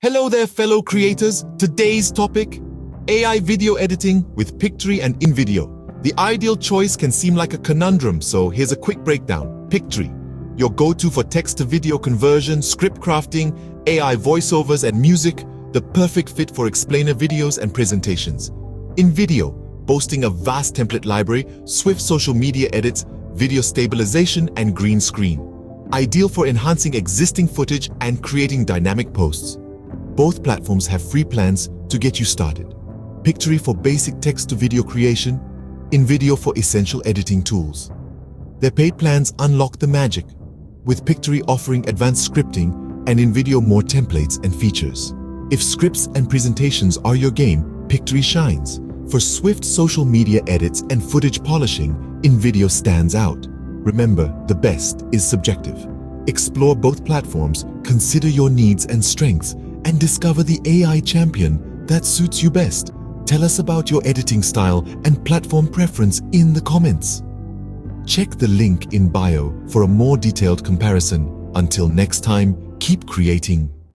Hello there, fellow creators. Today's topic, AI video editing with Pictory and InVideo. The ideal choice can seem like a conundrum, so here's a quick breakdown. Pictory, your go-to for text-to-video conversion, script crafting, AI voiceovers, and music, the perfect fit for explainer videos and presentations. InVideo, boasting a vast template library, swift social media edits, video stabilization, and green screen. Ideal for enhancing existing footage and creating dynamic posts. Both platforms have free plans to get you started. Pictory for basic text-to-video creation, InVideo for essential editing tools. Their paid plans unlock the magic, with Pictory offering advanced scripting and InVideo more templates and features. If scripts and presentations are your game, Pictory shines. For swift social media edits and footage polishing, InVideo stands out. Remember, the best is subjective. Explore both platforms, consider your needs and strengths, and discover the AI champion that suits you best. Tell us about your editing style and platform preference in the comments. Check the link in bio for a more detailed comparison. Until next time, keep creating.